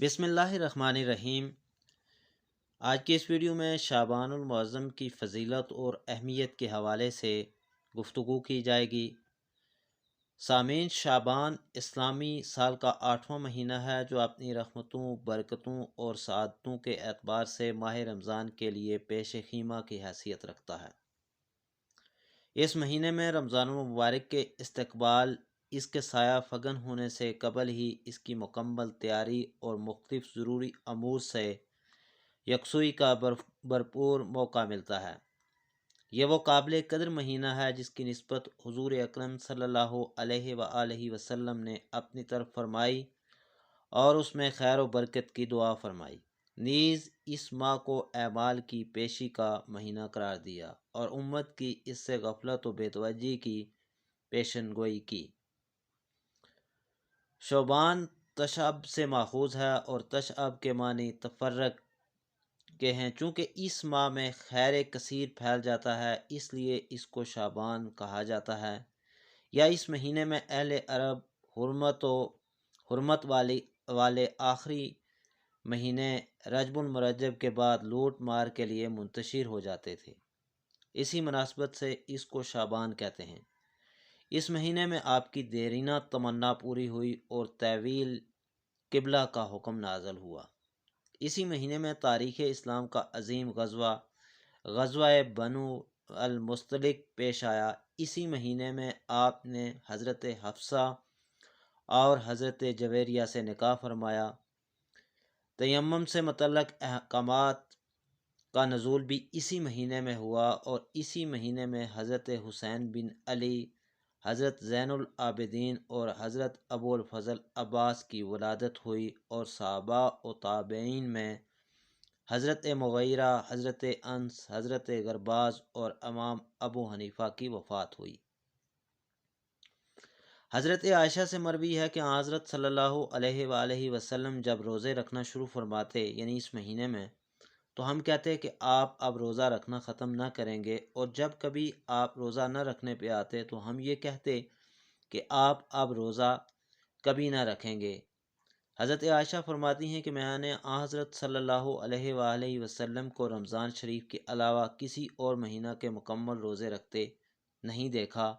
बिस्मिल्लाहिर्रहमानिर्रहीम। आज की इस वीडियो में शाबानुल मुअज़्ज़म की फ़जीलत और अहमियत के हवाले से गुफ्तगू की जाएगी। सामीन, शाबान इस्लामी साल का 8वां महीना है जो अपनी रहमतों, बरकतों और सआदतों के एतबार से माह रमज़ान के लिए पेश खीमा की हैसियत रखता है। इस महीने में रमज़ानुल मुबारक के इस्तकबाल इसके साया फगन होने से कबल ही इसकी मुकम्मल तैयारी और मुख्तलिफ ज़रूरी अमूर से यकसुई का भरपूर मौका मिलता है। यह वो काबिल कदर महीना है जिसकी निस्बत हुज़ूर अकरम सल्लल्लाहु अलैहि वआलैहि वसल्लम ने अपनी तरफ फरमाई और उसमें खैर व बरकत की दुआ फरमाई। नीज़ इस माह को एमाल की पेशी का महीना करार दिया और उम्मत की इससे गफलत व बेतवज्जी की पेशन गोई की। शोबान तशअब से माखूज है और तशअब के मानी तफर्रक के हैं। चूँकि इस माह में खैर कसीर फैल जाता है इसलिए इसको शाबान कहा जाता है। या इस महीने में अहले अरब हुर्मत वाले आखिरी महीने रजबुल मुरज्जब के बाद लूट मार के लिए मुंतशिर हो जाते थे। इसी मुनासबत से इसको शाबान कहते हैं। इस महीने में आपकी देरीना तमन्ना पूरी हुई और तवील किबला का हुक्म नाजल हुआ। इसी महीने में तारीख़ इस्लाम का अजीम गज़वा बनु अल मुस्तलिक पेश आया। इसी महीने में आपने हज़रत हफ्सा और हज़रत जवेरिया से निकाह फरमाया। तयम्मुम से मुतल्लक़ अहकामात का नज़ूल भी इसी महीने में हुआ और इसी महीने में हज़रत हुसैन बिन अली, हज़रत ज़ैनुल आबिदीन और हज़रत अबुल फ़ज़ल अब्बास की वलादत हुई और सहाबा व ताबईन में हज़रत मुग़ीरा, हज़रत अंस, हज़रत गरबाज और इमाम अबू हनीफ़ा की वफ़ात हुई। हज़रत आयशा से मरवी है कि हज़रत सल्लल्लाहु अलैहि वसल्लम जब रोज़े रखना शुरू फरमाते यानी इस महीने में, तो हम कहते कि आप अब रोज़ा रखना ख़त्म ना करेंगे, और जब कभी आप रोज़ा न रखने पे आते तो हम ये कहते कि आप अब रोज़ा कभी ना रखेंगे। हज़रत आयशा फरमाती हैं कि मैंने हज़रत सल्लल्लाहु अलैहि वसल्लम को रमज़ान शरीफ के अलावा किसी और महीना के मुकम्मल रोज़े रखते नहीं देखा,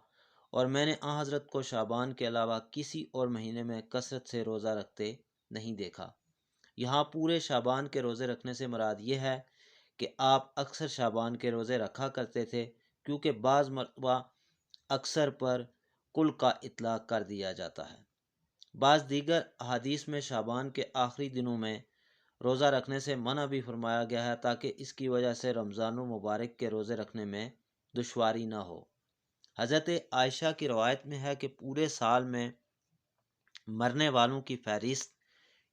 और मैंने हज़रत को शाबान के अलावा किसी और महीने में कसरत से रोज़ा रखते नहीं देखा। यहाँ पूरे शाबान के रोज़े रखने से मुराद ये है कि आप अक्सर शाबान के रोज़े रखा करते थे, क्योंकि बाज़ मरतबा अक्सर पर कुल का इतलाक़ कर दिया जाता है। बाज़ दीगर अहादीस में शाबान के आखिरी दिनों में रोज़ा रखने से मना भी फरमाया गया है, ताकि इसकी वजह से रमज़ानुल मुबारक के रोज़े रखने में दुश्वारी न हो। हज़रत आयशा की रवायत में है कि पूरे साल में मरने वालों की फहरिस्त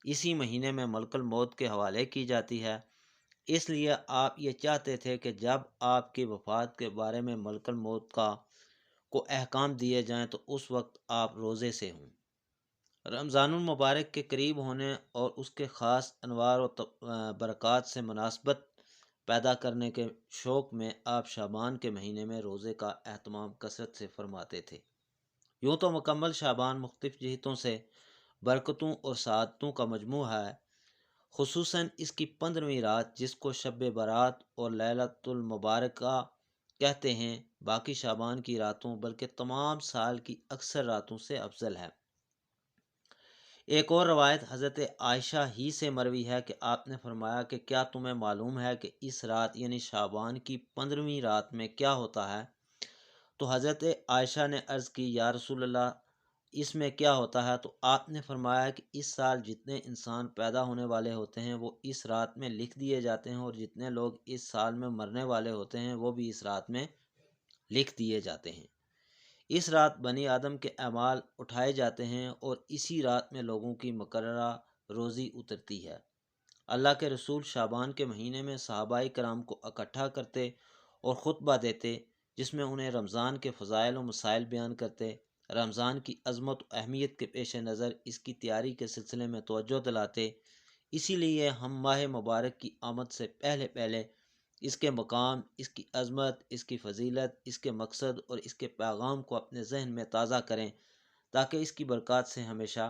इसी महीने में मलकुल मौत के हवाले की जाती है। इसलिए आप ये चाहते थे कि जब आपकी वफ़ात के बारे में मलकुल मौत को अहकाम दिए जाएं तो उस वक्त आप रोज़े से हों। रमज़ानुल मुबारक के करीब होने और उसके ख़ास अनवार और बरक़ात से मुनासबत पैदा करने के शौक़ में आप शाबान के महीने में रोज़े का एहतमाम कसरत से फरमाते थे। यूँ तो मुकम्मल शाबान मुख्तलिफ़ जहतों से बरकतों और सआदतों का मजमू है, खुसूसन इसकी 15वीं रात जिसको शब बारात और लैलतुल मुबारका कहते हैं, बाकी शाबान की रातों बल्कि तमाम साल की अक्सर रातों से अफजल है। एक और रवायत हज़रत आयशा ही से मरवी है कि आपने फरमाया कि क्या तुम्हें मालूम है कि इस रात यानी शाबान की 15वीं रात में क्या होता है? तो हज़रत आयशा ने अर्ज़ की, या रसूलल्लाह, इसमें क्या होता है? तो आपने फरमाया कि इस साल जितने इंसान पैदा होने वाले होते हैं वो इस रात में लिख दिए जाते हैं, और जितने लोग इस साल में मरने वाले होते हैं वो भी इस रात में लिख दिए जाते हैं। इस रात बनी आदम के अमाल उठाए जाते हैं और इसी रात में लोगों की मुकर्ररा रोज़ी उतरती है। अल्लाह के रसूल शाबान के महीने में सहाबाए कराम को इकट्ठा करते और ख़ुतबा देते, जिसमें उन्हें रमज़ान के फ़ज़ाइल व मसाइल बयान करते, रमज़ान की अज़मत व अहमियत के पेश नज़र इसकी तैयारी के सिलसिले में तवज्जो दिलाते। इसीलिए हम माह मुबारक की आमद से पहले पहले इसके मकाम, इसकी अज़मत, इसकी फ़जीलत, इसके मकसद और इसके पैगाम को अपने जहन में ताज़ा करें, ताकि इसकी बरक़ात से हमेशा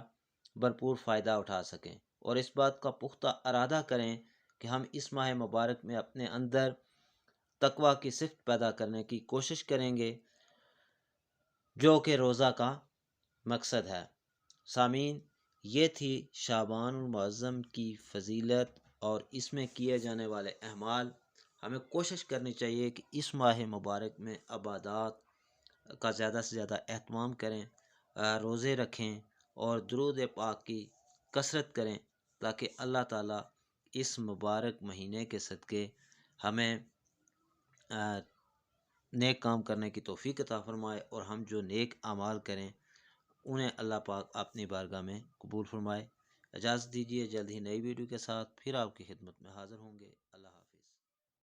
भरपूर फ़ायदा उठा सकें। اور اس بات کا پختہ ارادہ کریں کہ ہم اس ماہ مبارک میں اپنے اندر تقوی کی صفت پیدا کرنے کی کوشش کریں گے، جو کہ روزہ کا مقصد ہے۔ سامعین، یہ تھی شعبان المعظم کی فضیلت اور اس میں کیے جانے والے اعمال۔ ہمیں کوشش کرنی چاہیے کہ اس ماہ مبارک میں عبادات کا زیادہ سے زیادہ اہتمام کریں، روزے رکھیں اور درود پاک کی کثرت کریں، تاکہ اللہ تعالیٰ اس مبارک مہینے کے صدقے ہمیں نیک کام کرنے کی توفیق عطا فرمائے، اور ہم جو نیک اعمال کریں انہیں اللہ پاک اپنی بارگاہ میں قبول فرمائے۔ اجازت دیجیے، جلد ہی نئی ویڈیو کے ساتھ پھر آپ کی خدمت میں حاضر ہوں گے۔ اللہ حافظ۔